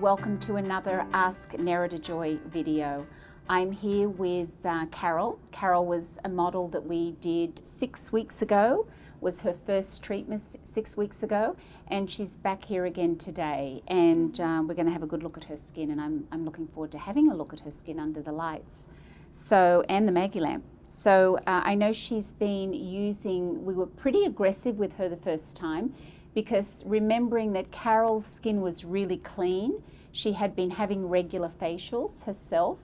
welcome to another Ask Nerida Joy video. I'm here with Carol. Carol was a model that we did 6 weeks ago, was her first treatment 6 weeks ago, and she's back here again today, and we're going to have a good look at her skin, and I'm looking forward to having a look at her skin under the lights and the Maggie lamp. So I know she's been using, we were pretty aggressive with her the first time, because remembering that Carol's skin was really clean, she had been having regular facials herself,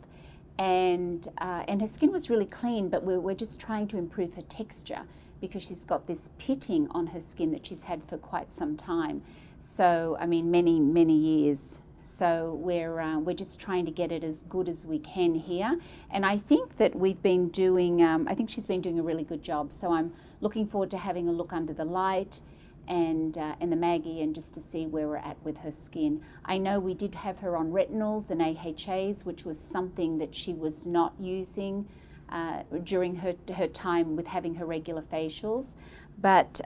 and her skin was really clean, but we're just trying to improve her texture because she's got this pitting on her skin that she's had for quite some time. So, I mean, many years. So we're just trying to get it as good as we can here. And I think that we've been doing, I think she's been doing a really good job. So I'm looking forward to having a look under the light and the Maggie, and just to see where we're at with her skin. I know we did have her on retinols and AHAs, which was something that she was not using during her time with having her regular facials. But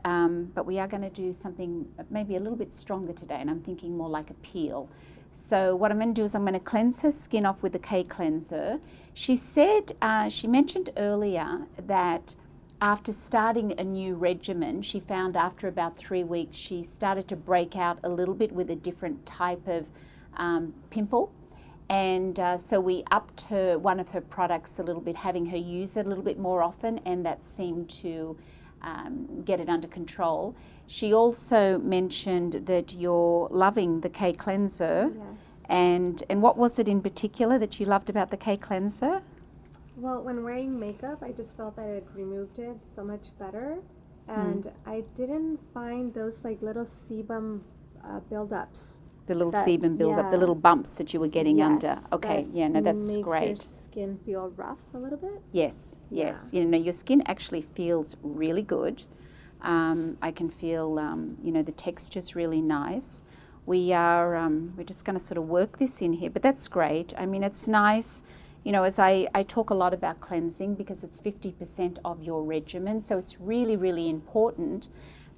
we are going to do something maybe a little bit stronger today, and I'm thinking more like a peel. So what I'm going to do is I'm going to cleanse her skin off with the K cleanser. She said, she mentioned earlier that after starting a new regimen, she found after about 3 weeks, she started to break out a little bit with a different type of pimple. And so we upped one of her products a little bit, having her use it a little bit more often, and that seemed to get it under control. She also mentioned that you're loving the K cleanser. Yes. And what was it in particular that you loved about the K cleanser? Well, when wearing makeup, I just felt that it removed it so much better. And I didn't find those like little sebum buildups. The little sebum builds up, the little bumps that you were getting under. Okay, yeah, no, that's makes great. Your skin feel rough a little bit. Yes. You know, your skin actually feels really good. I can feel, the texture's really nice. We're just going to sort of work this in here, but that's great. I mean, it's nice. You know, as I talk a lot about cleansing because it's 50% of your regimen, so it's really, really important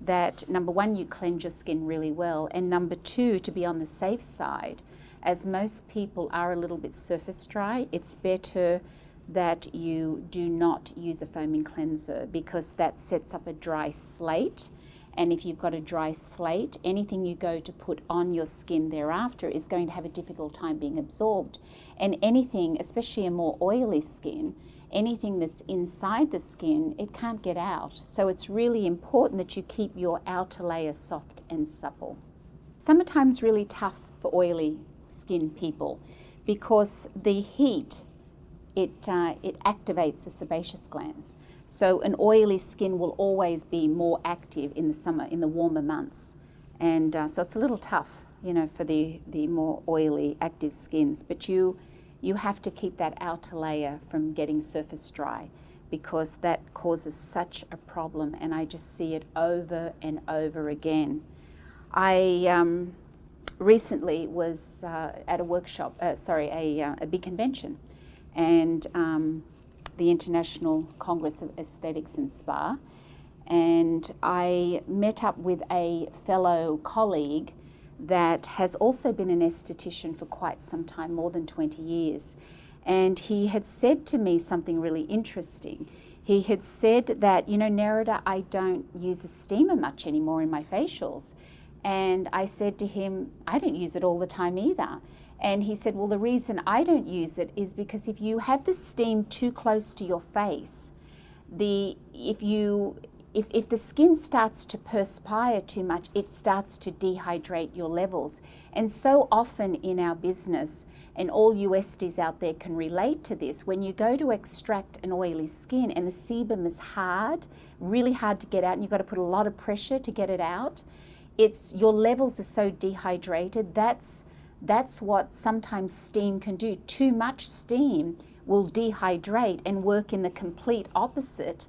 that, number one, you cleanse your skin really well, and number two, to be on the safe side, as most people are a little bit surface dry, it's better that you do not use a foaming cleanser because that sets up a dry slate. And if you've got a dry slate, anything you go to put on your skin thereafter is going to have a difficult time being absorbed. And anything, especially a more oily skin, anything that's inside the skin, it can't get out. So it's really important that you keep your outer layer soft and supple. Summertime's really tough for oily skin people because the heat, it activates the sebaceous glands. So an oily skin will always be more active in the summer, in the warmer months. And so it's a little tough, for the more oily, active skins. But you have to keep that outer layer from getting surface dry because that causes such a problem. And I just see it over and over again. I recently was at a workshop, a big convention. And the International Congress of Aesthetics and Spa, and I met up with a fellow colleague that has also been an esthetician for quite some time, more than 20 years, and he had said to me something really interesting. He had said that, Nerida, I don't use a steamer much anymore in my facials, and I said to him, I don't use it all the time either. And he said, well, the reason I don't use it is because if you have the steam too close to your face, if the skin starts to perspire too much, it starts to dehydrate your levels. And so often in our business, and all you esties out there can relate to this, when you go to extract an oily skin and the sebum is hard, really hard to get out, and you've got to put a lot of pressure to get it out, your levels are so dehydrated. That's what sometimes steam can do. Too much steam will dehydrate and work in the complete opposite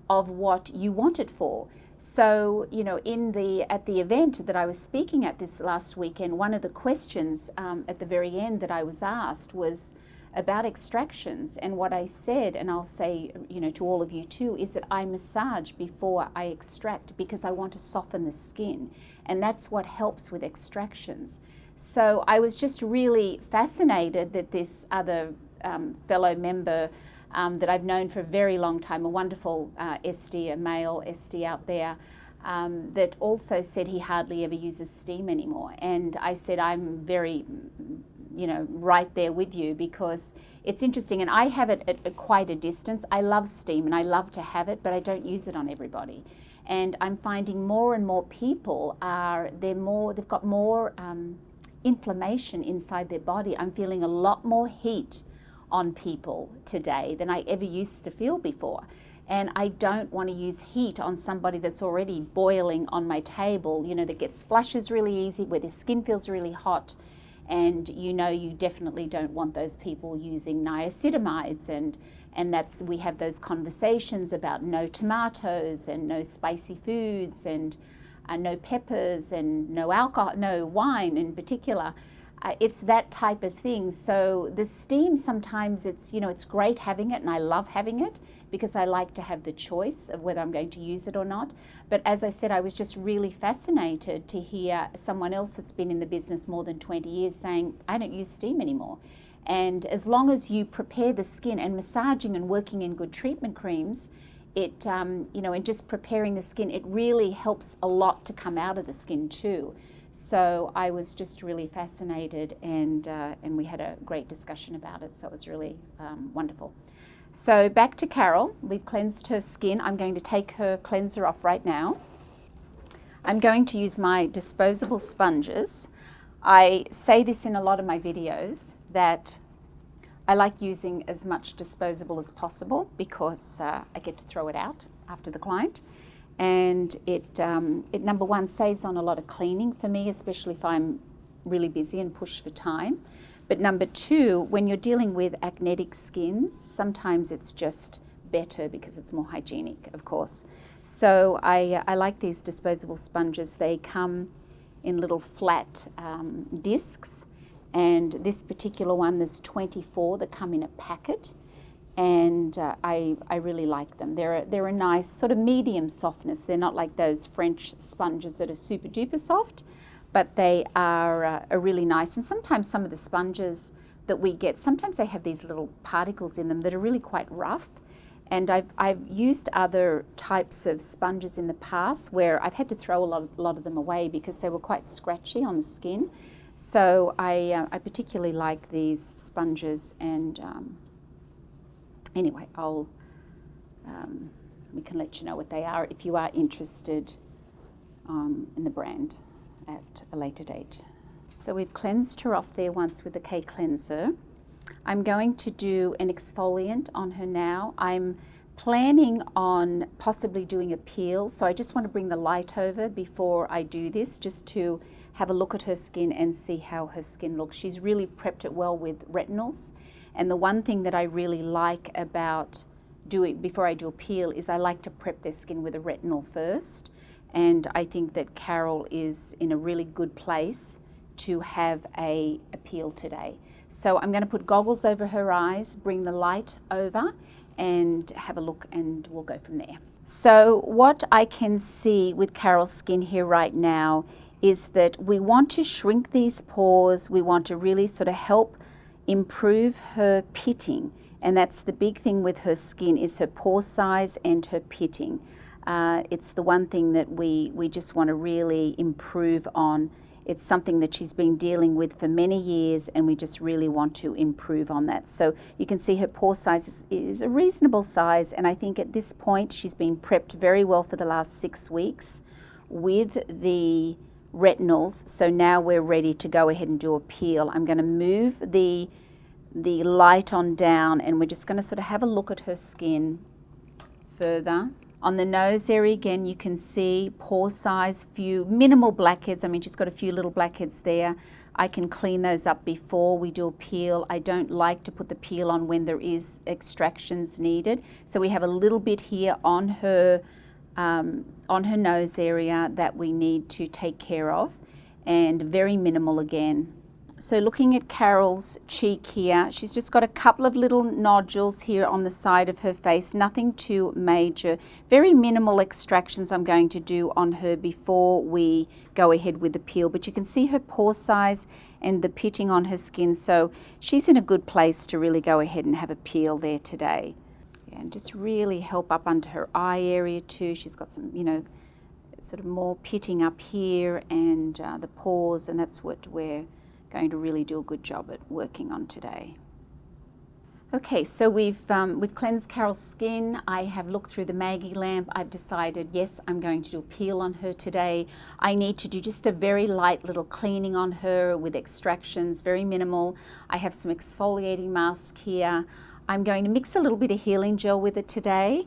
of what you want it for. So, at the event that I was speaking at this last weekend, one of the questions at the very end that I was asked was about extractions. And what I said, and I'll say, to all of you too, is that I massage before I extract because I want to soften the skin. And that's what helps with extractions. So I was just really fascinated that this other fellow member that I've known for a very long time, a wonderful SD, a male SD out there, that also said he hardly ever uses steam anymore. And I said, I'm very, right there with you, because it's interesting. And I have it at quite a distance. I love steam and I love to have it, but I don't use it on everybody. And I'm finding more and more people they've got more inflammation inside their body. I'm feeling a lot more heat on people today than I ever used to feel before. And I don't want to use heat on somebody that's already boiling on my table, that gets flushes really easy, where their skin feels really hot. And you definitely don't want those people using niacinamides, and we have those conversations about no tomatoes and no spicy foods and no peppers and no alcohol, no wine in particular. It's that type of thing. So the steam, sometimes it's great having it, and I love having it because I like to have the choice of whether I'm going to use it or not. But as I said, I was just really fascinated to hear someone else that's been in the business more than 20 years saying, I don't use steam anymore. And as long as you prepare the skin, and massaging and working in good treatment creams, it, and just preparing the skin, it really helps a lot to come out of the skin too. So I was just really fascinated, and we had a great discussion about it. So it was really wonderful. So back to Carol. We've cleansed her skin. I'm going to take her cleanser off right now. I'm going to use my disposable sponges. I say this in a lot of my videos that I like using as much disposable as possible because I get to throw it out after the client. And it number one, saves on a lot of cleaning for me, especially if I'm really busy and pushed for time. But number two, when you're dealing with acnetic skins, sometimes it's just better because it's more hygienic, of course. So I like these disposable sponges. They come in little flat discs, and this particular one, there's 24 that come in a packet. And I really like them. They're a nice sort of medium softness. They're not like those French sponges that are super duper soft, but they are really nice. And sometimes some of the sponges that we get, sometimes they have these little particles in them that are really quite rough. And I've used other types of sponges in the past where I've had to throw a lot of them away because they were quite scratchy on the skin. So I particularly like these sponges, and anyway, we can let you know what they are if you are interested in the brand at a later date. So we've cleansed her off there once with the K cleanser. I'm going to do an exfoliant on her now. I'm planning on possibly doing a peel, so I just want to bring the light over before I do this, just to have a look at her skin and see how her skin looks. She's really prepped it well with retinols. And the one thing that I really like about doing, before I do a peel, is I like to prep their skin with a retinol first. And I think that Carol is in a really good place to have a peel today. So I'm going to put goggles over her eyes, bring the light over, and have a look, and we'll go from there. So what I can see with Carol's skin here right now is that we want to shrink these pores. We want to really sort of help improve her pitting, and that's the big thing with her skin, is her pore size and her pitting. It's the one thing that we just want to really improve on. It's something that she's been dealing with for many years, and we just really want to improve on that. So you can see her pore size is a reasonable size, and I think at this point she's been prepped very well for the last 6 weeks with the retinols. So now we're ready to go ahead and do a peel. I'm going to move the light on down, and we're just going to sort of have a look at her skin further. On the nose area, again, you can see pore size, few minimal blackheads. I mean, she's got a few little blackheads there. I can clean those up before we do a peel. I don't like to put the peel on when there is extractions needed. So we have a little bit here on her nose area that we need to take care of, and very minimal again. So looking at Carol's cheek here, she's just got a couple of little nodules here on the side of her face, nothing too major. Very minimal extractions I'm going to do on her before we go ahead with the peel, but you can see her pore size and the pitting on her skin, so she's in a good place to really go ahead and have a peel there today. Yeah, and just really help up under her eye area too. She's got some, you know, sort of more pitting up here and the pores, and that's what we're going to really do a good job at working on today. Okay, so we've cleansed Carol's skin. I have looked through the Maggie lamp. I've decided, yes, I'm going to do a peel on her today. I need to do just a very light little cleaning on her with extractions, very minimal. I have some exfoliating mask here. I'm going to mix a little bit of healing gel with it today,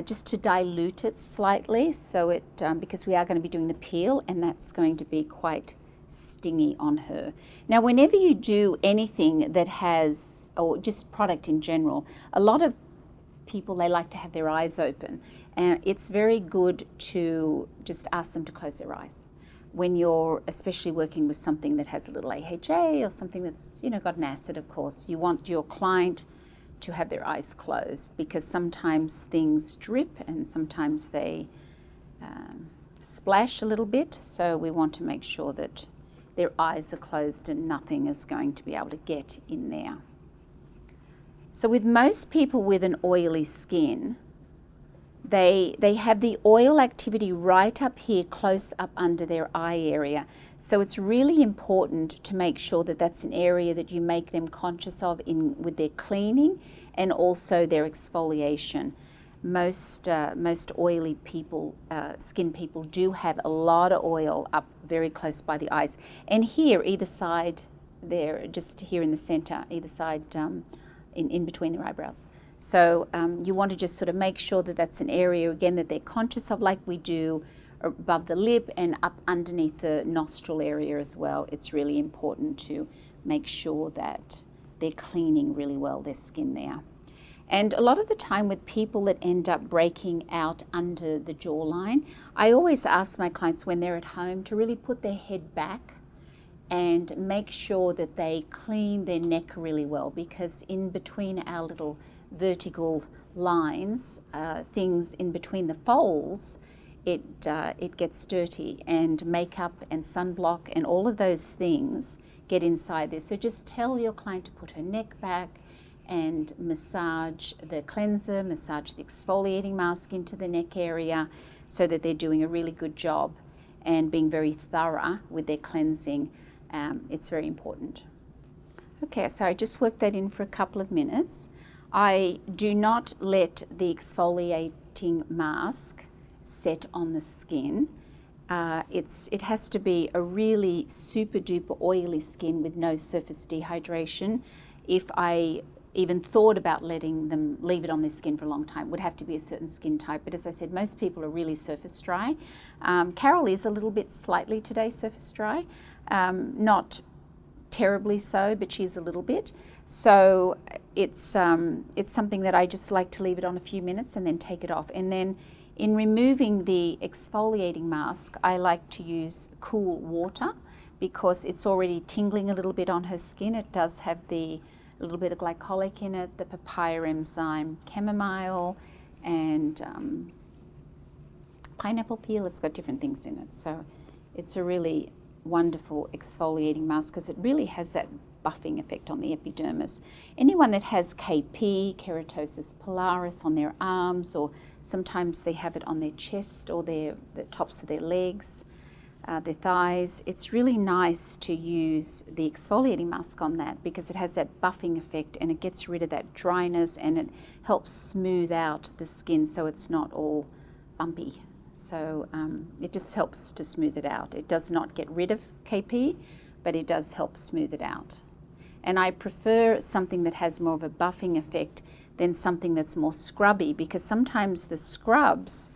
just to dilute it slightly, so it because we are going to be doing the peel, and that's going to be quite stingy on her. Now, whenever you do anything that has, or just product in general, a lot of people, they like to have their eyes open, and it's very good to just ask them to close their eyes when you're especially working with something that has a little AHA or something that's, you know, got an acid. Of course, you want your client to have their eyes closed, because sometimes things drip and sometimes they splash a little bit, so we want to make sure that their eyes are closed and nothing is going to be able to get in there. So with most people with an oily skin, they have the oil activity right up here, close up under their eye area. So it's really important to make sure that that's an area that you make them conscious of with their cleaning and also their exfoliation. Most oily people, skin people, do have a lot of oil up very close by the eyes. And here, either side there, just here in the center, either side in between their eyebrows. So you want to just sort of make sure that that's an area, again, that they're conscious of, like we do above the lip and up underneath the nostril area as well. It's really important to make sure that they're cleaning really well their skin there. And a lot of the time with people that end up breaking out under the jawline, I always ask my clients when they're at home to really put their head back and make sure that they clean their neck really well, because in between our little vertical lines, things in between the folds, it gets dirty, and makeup and sunblock and all of those things get inside there. So just tell your client to put her neck back and massage the cleanser, massage the exfoliating mask into the neck area, so that they're doing a really good job and being very thorough with their cleansing. It's very important. Okay, so I just worked that in for a couple of minutes. I do not let the exfoliating mask set on the skin. It has to be a really super duper oily skin with no surface dehydration. If I even thought about letting them leave it on their skin for a long time, would have to be a certain skin type. But as I said, most people are really surface dry. Carol is a little bit slightly today surface dry, not terribly so, but she's a little bit. So it's something that I just like to leave it on a few minutes and then take it off. And then in removing the exfoliating mask, I like to use cool water, because it's already tingling a little bit on her skin. It does have a little bit of glycolic in it, the papaya enzyme, chamomile, and pineapple peel. It's got different things in it. So it's a really wonderful exfoliating mask, because it really has that buffing effect on the epidermis. Anyone that has KP, keratosis pilaris, on their arms, or sometimes they have it on their chest or the tops of their legs, their thighs, it's really nice to use the exfoliating mask on that, because it has that buffing effect and it gets rid of that dryness, and it helps smooth out the skin so it's not all bumpy. So it just helps to smooth it out. It does not get rid of KP, but it does help smooth it out. And I prefer something that has more of a buffing effect than something that's more scrubby, because sometimes the scrubs,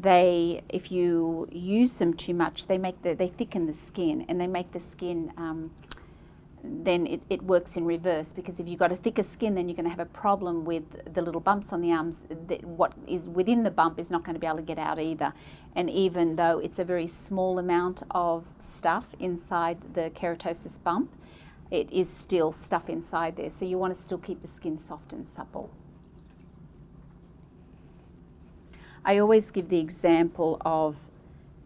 if you use them too much, they thicken the skin, and they make the skin, then it works in reverse, because if you've got a thicker skin, then you're going to have a problem with the little bumps on the arms. What is within the bump is not going to be able to get out either. And even though it's a very small amount of stuff inside the keratosis bump, it is still stuff inside there. So you want to still keep the skin soft and supple. I always give the example of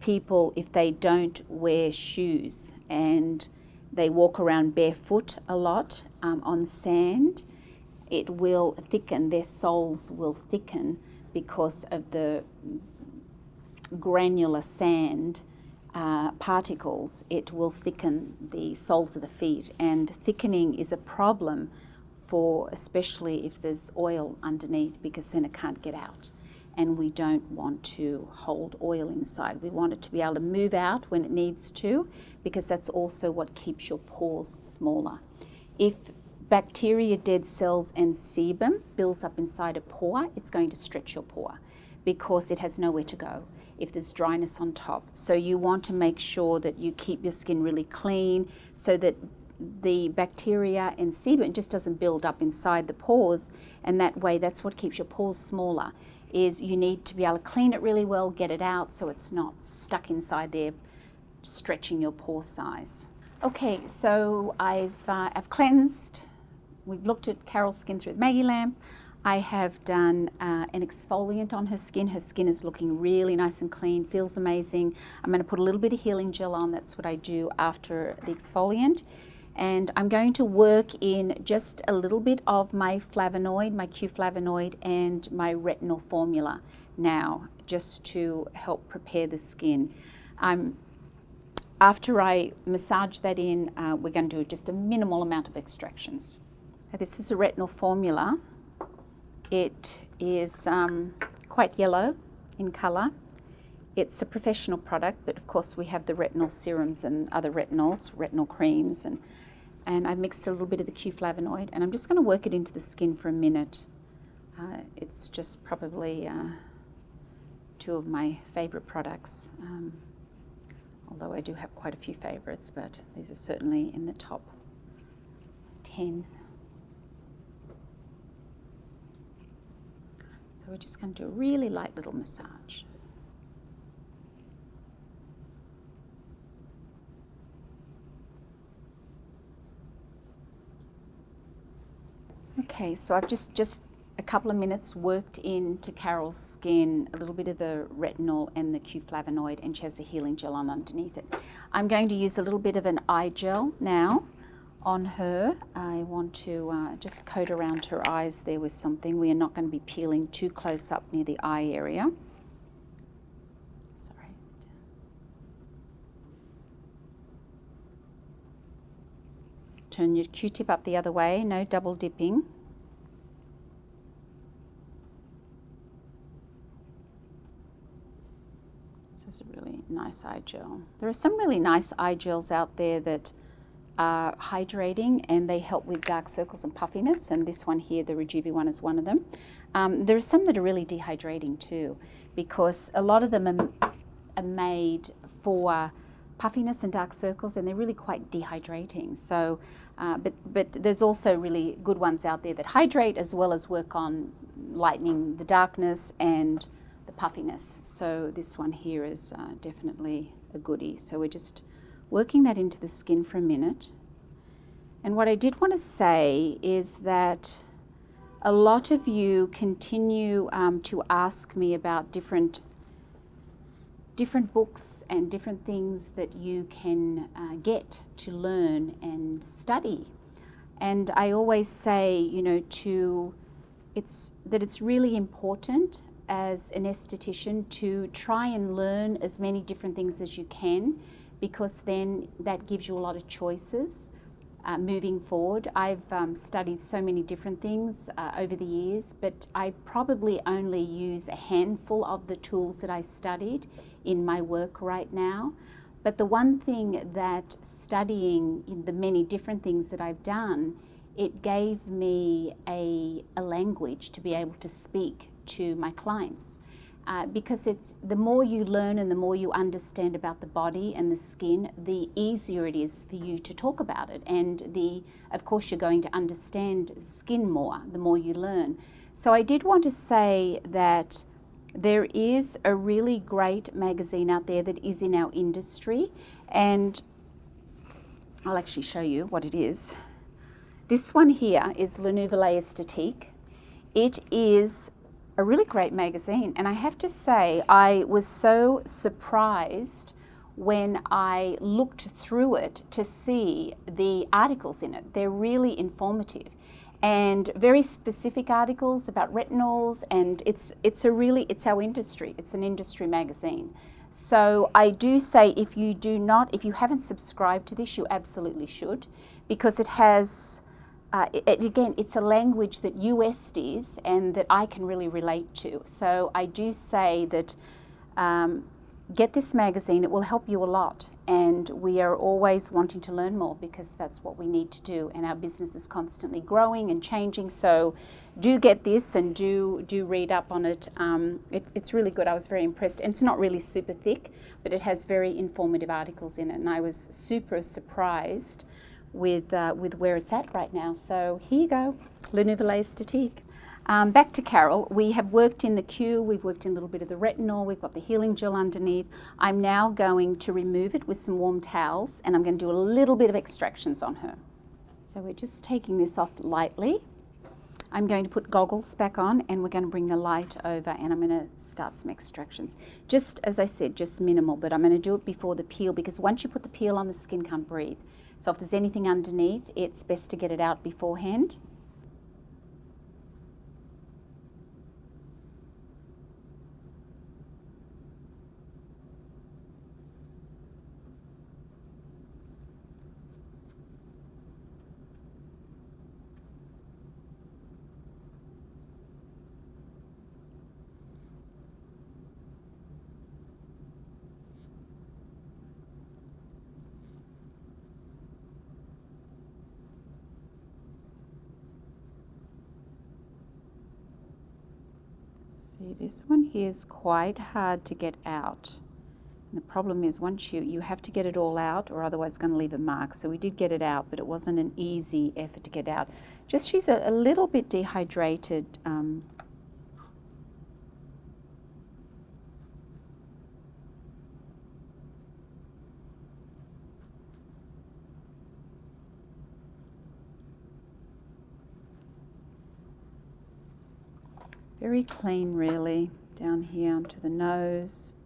people, if they don't wear shoes and they walk around barefoot a lot on sand, it will thicken, their soles will thicken because of the granular sand particles. It will thicken the soles of the feet, and thickening is a problem for, especially if there's oil underneath, because then it can't get out. And we don't want to hold oil inside. We want it to be able to move out when it needs to, because that's also what keeps your pores smaller. If bacteria, dead cells and sebum builds up inside a pore, it's going to stretch your pore because it has nowhere to go if there's dryness on top. So you want to make sure that you keep your skin really clean so that the bacteria and sebum just doesn't build up inside the pores, and that way that's what keeps your pores smaller. Is you need to be able to clean it really well, get it out so it's not stuck inside there, stretching your pore size. Okay, so I've cleansed. We've looked at Carol's skin through the Maggie lamp. I have done an exfoliant on her skin. Her skin is looking really nice and clean, feels amazing. I'm going to put a little bit of healing gel on. That's what I do after the exfoliant. And I'm going to work in just a little bit of my flavonoid, my Q flavonoid, and my retinol formula now, just to help prepare the skin. After I massage that in, we're going to do just a minimal amount of extractions. This is a retinol formula. It is quite yellow in colour. It's a professional product, but of course we have the retinol serums and other retinols, retinol creams, and I've mixed a little bit of the Q flavonoid, and I'm just going to work it into the skin for a minute. It's just probably two of my favourite products, although I do have quite a few favourites, but these are certainly in the top 10. So we're just going to do a really light little massage. Okay, so I've just a couple of minutes worked into Carol's skin a little bit of the retinol and the Q flavonoid, and she has a healing gel on underneath it. I'm going to use a little bit of an eye gel now on her. I want to just coat around her eyes there with something. We are not going to be peeling too close up near the eye area. Sorry. Turn your Q-tip up the other way, no double dipping. This is a really nice eye gel. There are some really nice eye gels out there that are hydrating and they help with dark circles and puffiness, and this one here, the Rejuvi one, is one of them. There are some that are really dehydrating too, because a lot of them are made for puffiness and dark circles, and they're really quite dehydrating. So, but there's also really good ones out there that hydrate as well as work on lightening the darkness and the puffiness. So this one here is definitely a goodie. So we're just working that into the skin for a minute. And what I did want to say is that a lot of you continue to ask me about different books and different things that you can get to learn and study. And I always say, you know, it's really important as an esthetician to try and learn as many different things as you can, because then that gives you a lot of choices moving forward. I've studied so many different things over the years, but I probably only use a handful of the tools that I studied in my work right now. But the one thing that studying in the many different things that I've done, it gave me a language to be able to speak to my clients. Because it's the more you learn and the more you understand about the body and the skin, the easier it is for you to talk about it. And of course, you're going to understand skin more the more you learn. So I did want to say that there is a really great magazine out there that is in our industry, and I'll actually show you what it is. This one here is Le Nouvel Esthétique. It is a really great magazine, and I have to say I was so surprised when I looked through it to see the articles in it. They're really informative and very specific articles about retinols, and it's our industry. It's an industry magazine. So I do say if you haven't subscribed to this, you absolutely should, because it has again, it's a language that you esties and that I can really relate to. So I do say that get this magazine. It will help you a lot. And we are always wanting to learn more because that's what we need to do. And our business is constantly growing and changing. So do get this and do read up on it. It's really good. I was very impressed. And it's not really super thick, but it has very informative articles in it. And I was super surprised with where it's at right now. So here you go, Le Nouvel Esthétique. Back to Carol. We have worked in the Q, we've worked in a little bit of the retinol, we've got the healing gel underneath. I'm now going to remove it with some warm towels, and I'm going to do a little bit of extractions on her. So we're just taking this off lightly. I'm going to put goggles back on, and we're going to bring the light over, and I'm going to start some extractions. Just, as I said, just minimal, but I'm going to do it before the peel, because once you put the peel on, the skin can't breathe. So if there's anything underneath, it's best to get it out beforehand. See, this one here is quite hard to get out. And the problem is once you have to get it all out, or otherwise it's going to leave a mark. So we did get it out, but it wasn't an easy effort to get out. Just she's a little bit dehydrated. Very clean, really, down here onto the nose.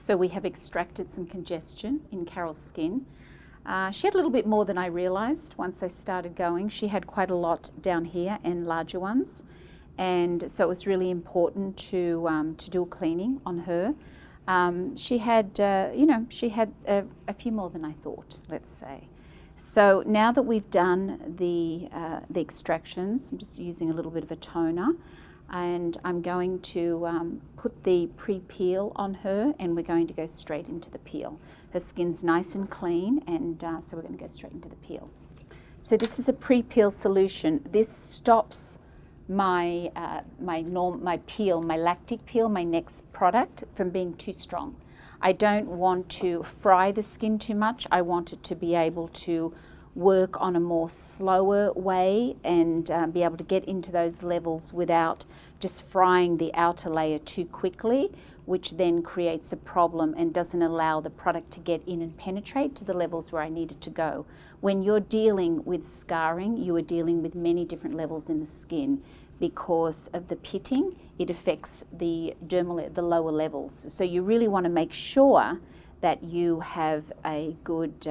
So we have extracted some congestion in Carol's skin. She had a little bit more than I realised once I started going. She had quite a lot down here and larger ones. And so it was really important to do a cleaning on her. She had, she had a few more than I thought, let's say. So now that we've done the extractions, I'm just using a little bit of a toner, and I'm going to put the pre-peel on her, and we're going to go straight into the peel. Her skin's nice and clean, and so we're going to go straight into the peel. So this is a pre-peel solution. This stops my lactic peel, my next product, from being too strong. I don't want to fry the skin too much. I want it to be able to work on a more slower way and be able to get into those levels without just frying the outer layer too quickly, which then creates a problem and doesn't allow the product to get in and penetrate to the levels where I need it to go. When you're dealing with scarring, you are dealing with many different levels in the skin. Because of the pitting, it affects the dermal, the lower levels. So you really want to make sure that you have a good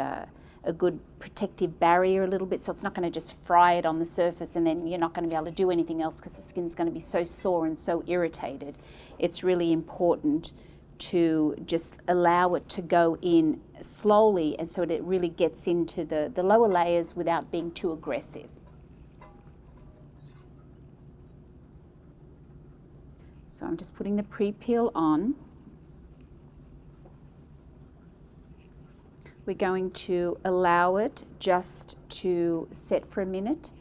protective barrier a little bit, so it's not going to just fry it on the surface and then you're not going to be able to do anything else because the skin's going to be so sore and so irritated. It's really important to just allow it to go in slowly, and so it really gets into the lower layers without being too aggressive. So I'm just putting the pre-peel on. We're going to allow it just to set for a minute,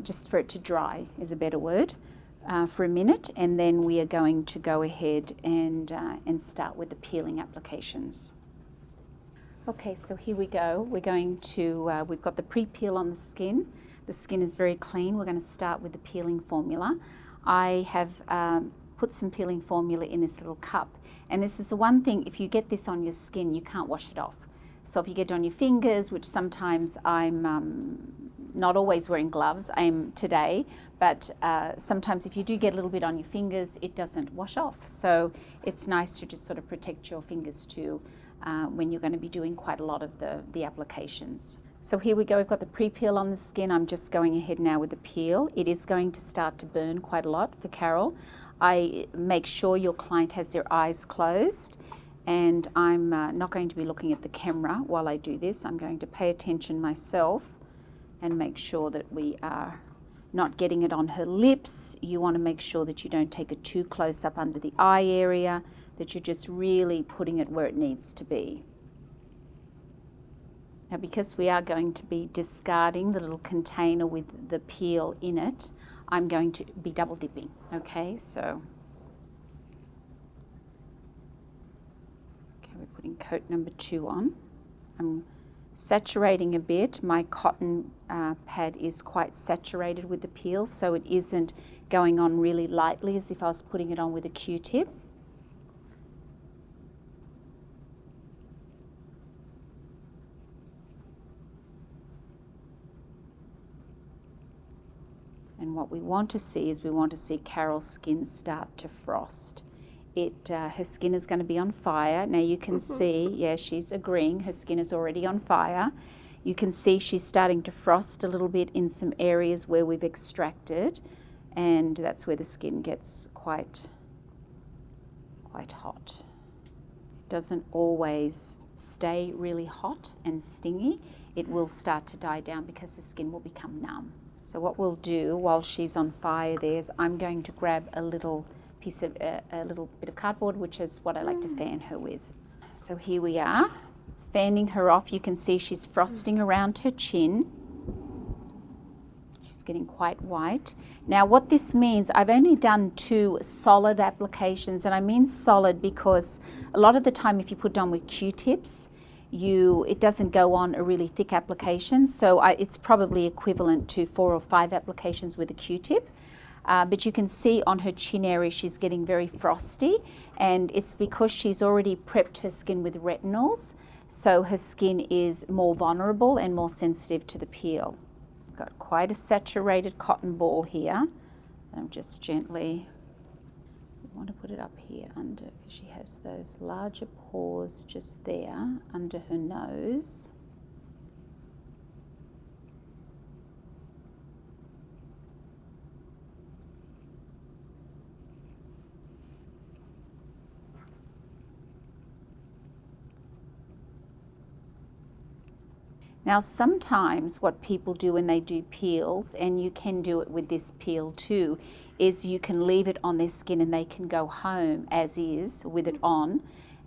just for it to dry is a better word, for a minute, and then we are going to go ahead and start with the peeling applications. Okay, so here we go. We're going to, we've got the pre-peel on the skin. The skin is very clean. We're going to start with the peeling formula. I have put some peeling formula in this little cup, and this is the one thing, if you get this on your skin, you can't wash it off. So if you get it on your fingers, which sometimes I'm not always wearing gloves, I am today, but sometimes if you do get a little bit on your fingers, it doesn't wash off. So it's nice to just sort of protect your fingers too when you're going to be doing quite a lot of the applications. So here we go, we've got the pre-peel on the skin. I'm just going ahead now with the peel. It is going to start to burn quite a lot for Carol. I make sure your client has their eyes closed, and I'm not going to be looking at the camera while I do this. I'm going to pay attention myself and make sure that we are not getting it on her lips. You want to make sure that you don't take it too close up under the eye area, that you're just really putting it where it needs to be. Now, because we are going to be discarding the little container with the peel in it, I'm going to be double dipping, okay? So, okay, we're putting coat number 2 on. I'm saturating a bit. My cotton pad is quite saturated with the peel, so it isn't going on really lightly as if I was putting it on with a Q-tip. And what we want to see is we want to see Carol's skin start to frost. Her skin is going to be on fire. Now you can see, yeah, she's agreeing, her skin is already on fire. You can see she's starting to frost a little bit in some areas where we've extracted, and that's where the skin gets quite hot. It doesn't always stay really hot and stingy. It will start to die down because the skin will become numb. So what we'll do while she's on fire there is I'm going to grab a little piece of, a little bit of cardboard, which is what I like to fan her with. So here we are, fanning her off. You can see she's frosting around her chin. She's getting quite white. Now what this means, I've only done 2 solid applications, and I mean solid because a lot of the time if you put it on with Q-tips, it doesn't go on a really thick application, so it's probably equivalent to 4 or 5 applications with a Q-tip. But you can see on her chin area she's getting very frosty, and it's because she's already prepped her skin with retinols, so her skin is more vulnerable and more sensitive to the peel. I've got quite a saturated cotton ball here. I'm just gently want to put it up here under, because she has those larger pores just there under her nose. Now sometimes what people do when they do peels, and you can do it with this peel too, is you can leave it on their skin and they can go home as is with it on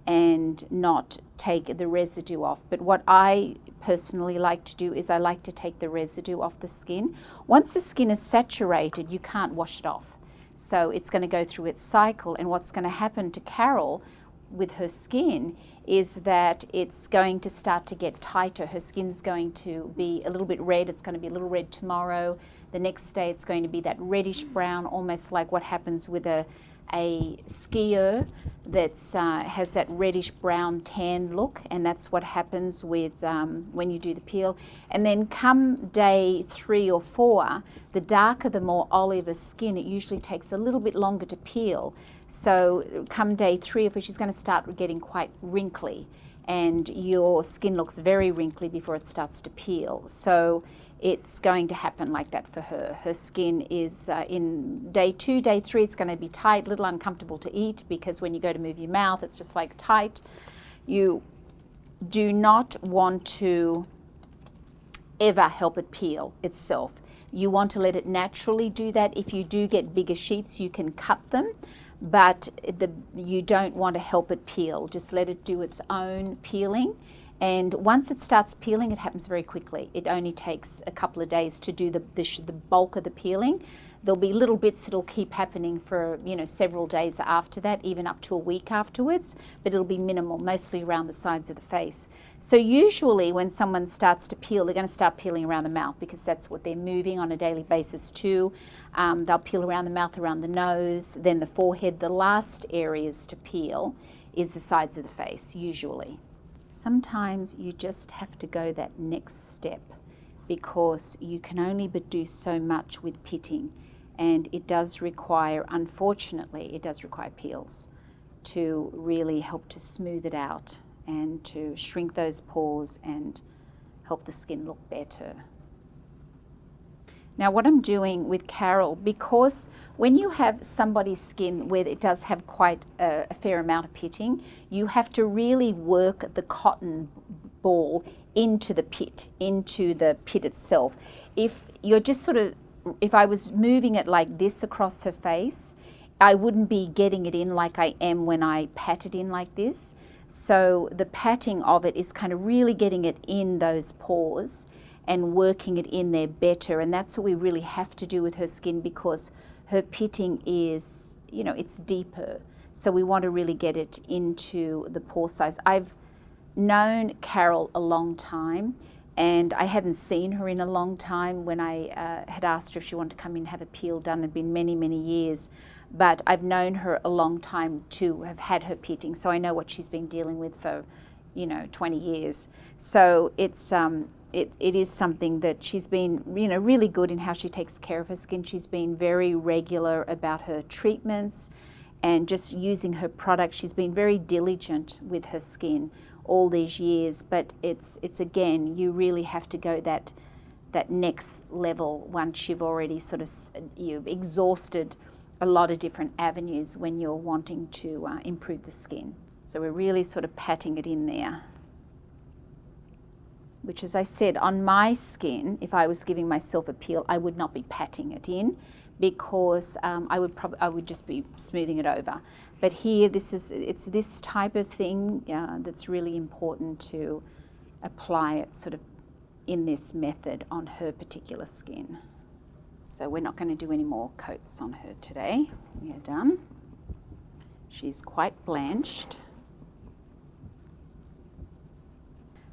and not take the residue off. But what I personally like to do is I like to take the residue off the skin. Once the skin is saturated, you can't wash it off. So it's going to go through its cycle, and what's going to happen to Carol with her skin is that it's going to start to get tighter. Her skin's going to be a little bit red. It's going to be a little red tomorrow. The next day it's going to be that reddish brown, almost like what happens with a skier that has that reddish brown tan look, and that's what happens with when you do the peel. And then come day 3 or 4, the darker, the more olive the skin, it usually takes a little bit longer to peel. So come day 3 or 4, she's going to start getting quite wrinkly, and your skin looks very wrinkly before it starts to peel. So it's going to happen like that for her. Her skin is in day 2, day 3, it's going to be tight, a little uncomfortable to eat, because when you go to move your mouth, it's just like tight. You do not want to ever help it peel itself. You want to let it naturally do that. If you do get bigger sheets, you can cut them, but you don't want to help it peel. Just let it do its own peeling. And once it starts peeling, it happens very quickly. It only takes a couple of days to do the bulk of the peeling. There'll be little bits that'll keep happening for several days after that, even up to a week afterwards, but it'll be minimal, mostly around the sides of the face. So usually when someone starts to peel, they're going to start peeling around the mouth, because that's what they're moving on a daily basis too. They'll peel around the mouth, around the nose, then the forehead. The last areas to peel is the sides of the face, usually. Sometimes you just have to go that next step, because you can only but do so much with pitting, and it does require, unfortunately, it does require peels to really help to smooth it out and to shrink those pores and help the skin look better. Now what I'm doing with Carol, because when you have somebody's skin where it does have quite a fair amount of pitting, you have to really work the cotton ball into the pit itself. If you're just if I was moving it like this across her face, I wouldn't be getting it in like I am when I pat it in like this. So the patting of it is kind of really getting it in those pores and working it in there better. And that's what we really have to do with her skin, because her pitting is, it's deeper. So we want to really get it into the pore size. I've known Carol a long time, and I hadn't seen her in a long time when I had asked her if she wanted to come in and have a peel done. It had been many, many years. But I've known her a long time to have had her pitting, so I know what she's been dealing with for, 20 years. So it's it is something that she's been, really good in how she takes care of her skin. She's been very regular about her treatments and just using her product. She's been very diligent with her skin all these years, but it's again, you really have to go that next level once you've already you've exhausted a lot of different avenues when you're wanting to improve the skin. So we're really patting it in there, which, as I said, on my skin, if I was giving myself a peel, I would not be patting it in, because I would just be smoothing it over. But here, it's this type of thing that's really important to apply it in this method on her particular skin. So we're not going to do any more coats on her today. We are done. She's quite blanched.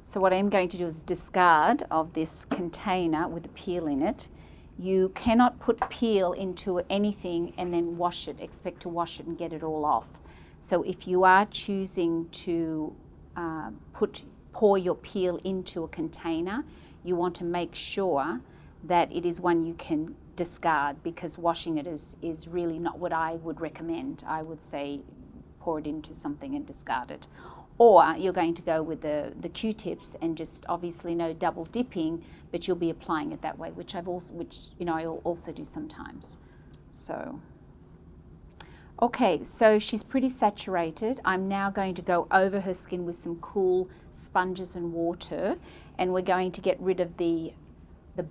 So what I'm going to do is discard of this container with the peel in it. You cannot put peel into anything and then wash it, expect to wash it and get it all off. So if you are choosing to pour your peel into a container, you want to make sure that it is one you can discard, because washing it is really not what I would recommend. I would say pour it into something and discard it. Or you're going to go with the Q-tips and just obviously no double dipping, but you'll be applying it that way, which I also do sometimes. So, okay, so she's pretty saturated. I'm now going to go over her skin with some cool sponges and water, and we're going to get rid of the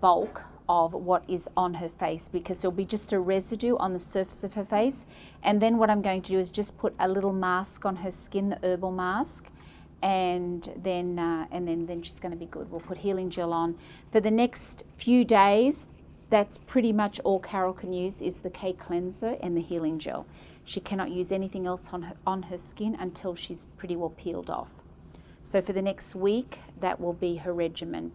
bulk of what is on her face, because there'll be just a residue on the surface of her face. And then what I'm going to do is just put a little mask on her skin, the Herbal Mask, and then she's going to be good. We'll put healing gel on for the next few days. That's pretty much all Carol can use, is the K cleanser and the healing gel. She cannot use anything else on her skin until she's pretty well peeled off. So for the next week, that will be her regimen.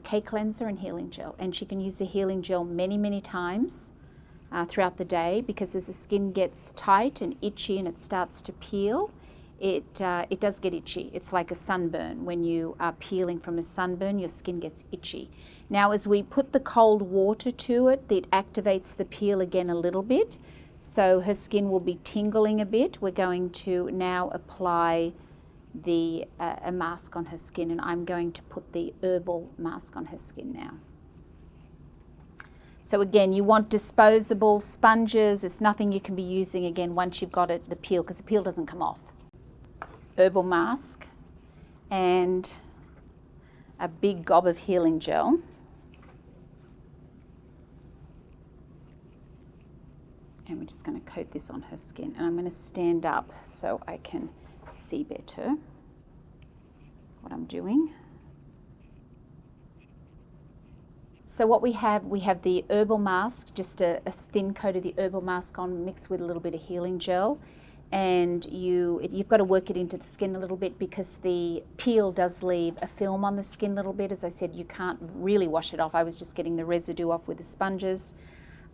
K cleanser and healing gel, and she can use the healing gel many times throughout the day, because as the skin gets tight and itchy and it starts to peel, it does get itchy. It's like a sunburn. When you are peeling from a sunburn, your skin gets itchy. Now as we put the cold water to it, it activates the peel again a little bit, so her skin will be tingling a bit. We're going to now apply a mask on her skin, and I'm going to put the Herbal Mask on her skin now. So again, you want disposable sponges. It's nothing you can be using again once you've got the peel, because the peel doesn't come off. Herbal Mask and a big gob of healing gel. And we're just going to coat this on her skin, and I'm going to stand up so I can see better what I'm doing. So what we have the Herbal Mask, just a thin coat of the Herbal Mask on, mixed with a little bit of healing gel, and you've got to work it into the skin a little bit, because the peel does leave a film on the skin a little bit. As I said, you can't really wash it off. I was just getting the residue off with the sponges.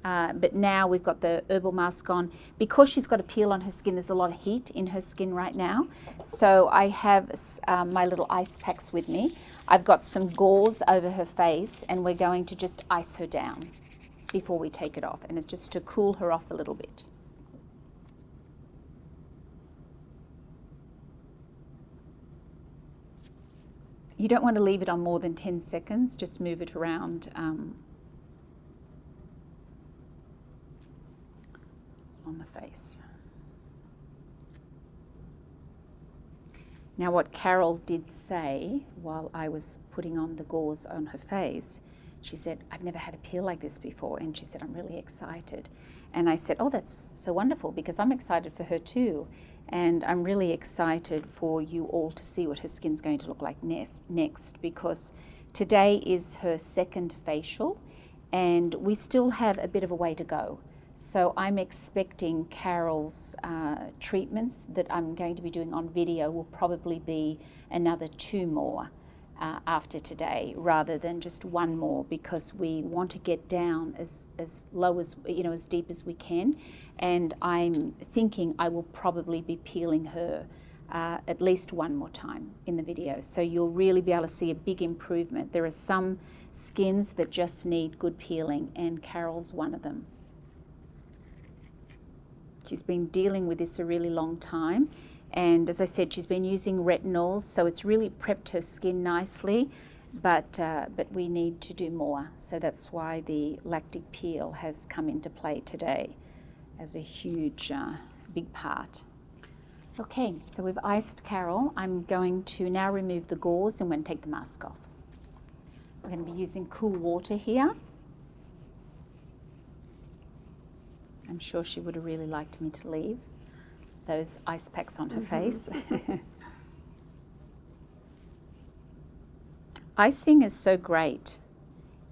But now we've got the Herbal Mask on. Because she's got a peel on her skin, there's a lot of heat in her skin right now. So I have my little ice packs with me. I've got some gauze over her face, and we're going to just ice her down before we take it off. And it's just to cool her off a little bit. You don't want to leave it on more than 10 seconds. Just move it around on the face. Now what Carol did say while I was putting on the gauze on her face, she said, I've never had a peel like this before, and she said, I'm really excited. And I said, oh, that's so wonderful, because I'm excited for her too, and I'm really excited for you all to see what her skin's going to look like next, because today is her second facial, and we still have a bit of a way to go. So I'm expecting Carol's treatments that I'm going to be doing on video will probably be another 2 more after today, rather than just 1 more, because we want to get down as low as, as deep as we can. And I'm thinking I will probably be peeling her at least 1 more time in the video. So you'll really be able to see a big improvement. There are some skins that just need good peeling, and Carol's one of them. She's been dealing with this a really long time, and as I said, she's been using retinols, so it's really prepped her skin nicely, but we need to do more. So that's why the lactic peel has come into play today as a huge, big part. Okay, so we've iced Carol. I'm going to now remove the gauze and we're going to take the mask off. We're going to be using cool water here. I'm sure she would have really liked me to leave those ice packs on her face. Icing is so great.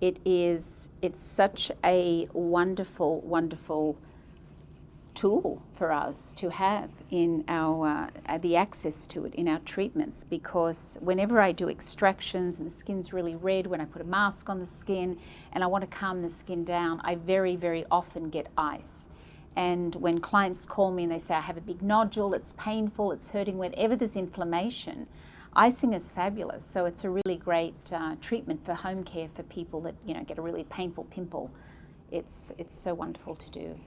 It's such a wonderful, wonderful tool for us to have in our, the access to it in our treatments, because whenever I do extractions and the skin's really red, when I put a mask on the skin and I want to calm the skin down, I very, very often get ice. And when clients call me and they say, I have a big nodule, it's painful, it's hurting, whenever there's inflammation, icing is fabulous. So it's a really great treatment for home care for people that, get a really painful pimple It's so wonderful to do.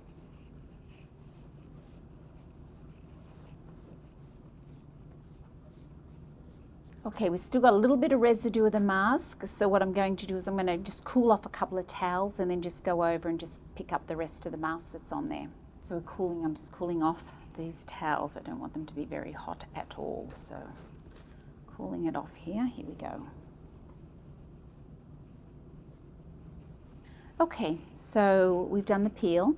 Okay, we've still got a little bit of residue of the mask, so what I'm going to do is I'm going to just cool off a couple of towels and then just go over and just pick up the rest of the mask that's on there. So I'm just cooling off these towels. I don't want them to be very hot at all, so cooling it off here. Here we go. Okay, so we've done the peel,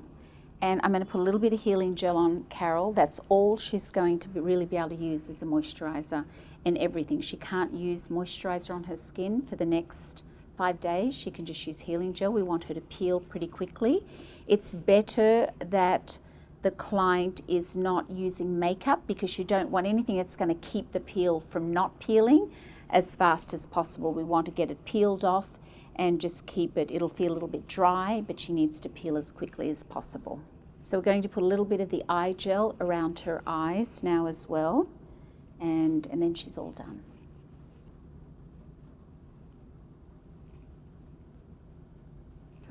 and I'm going to put a little bit of healing gel on Carol. That's all she's going to really be able to use as a moisturizer and everything. She can't use moisturizer on her skin for the next 5 days. She can just use healing gel. We want her to peel pretty quickly. It's better that the client is not using makeup, because you don't want anything that's going to keep the peel from not peeling as fast as possible. We want to get it peeled off and just keep it. It'll feel a little bit dry, but she needs to peel as quickly as possible. So we're going to put a little bit of the eye gel around her eyes now as well, and then she's all done.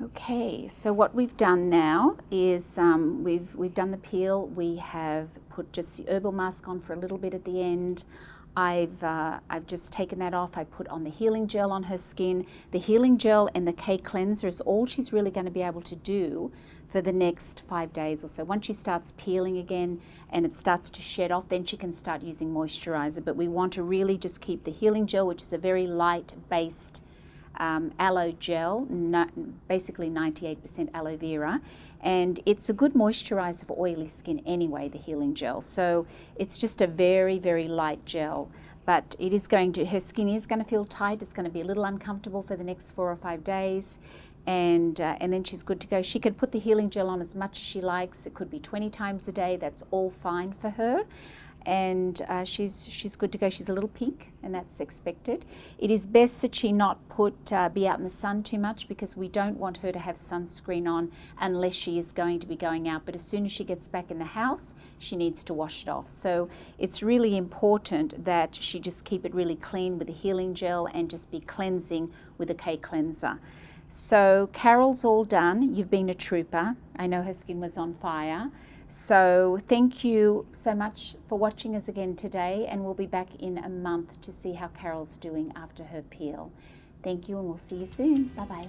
Okay, so what we've done now is we've done the peel. We have put just the Herbal Mask on for a little bit at the end. I've just taken that off. I put on the healing gel on her skin. The healing gel and the K cleanser is all she's really going to be able to do for the next 5 days or so. Once she starts peeling again and it starts to shed off, then she can start using moisturizer. But we want to really just keep the healing gel, which is a very light based aloe gel, basically 98% aloe vera, and it's a good moisturizer for oily skin anyway, the healing gel. So it's just a very, very light gel, but it is going to, her skin is going to feel tight. It's going to be a little uncomfortable for the next 4 or 5 days, and then she's good to go. She can put the healing gel on as much as she likes. It could be 20 times a day. That's all fine for her. And she's good to go. She's a little pink, and that's expected. It is best that she not be out in the sun too much, because we don't want her to have sunscreen on unless she is going to be going out. But as soon as she gets back in the house, she needs to wash it off. So it's really important that she just keep it really clean with the healing gel and just be cleansing with a K cleanser. So Carol's all done. You've been a trooper. I know her skin was on fire. So thank you so much for watching us again today, and we'll be back in a month to see how Carol's doing after her peel. Thank you, and we'll see you soon. Bye-bye.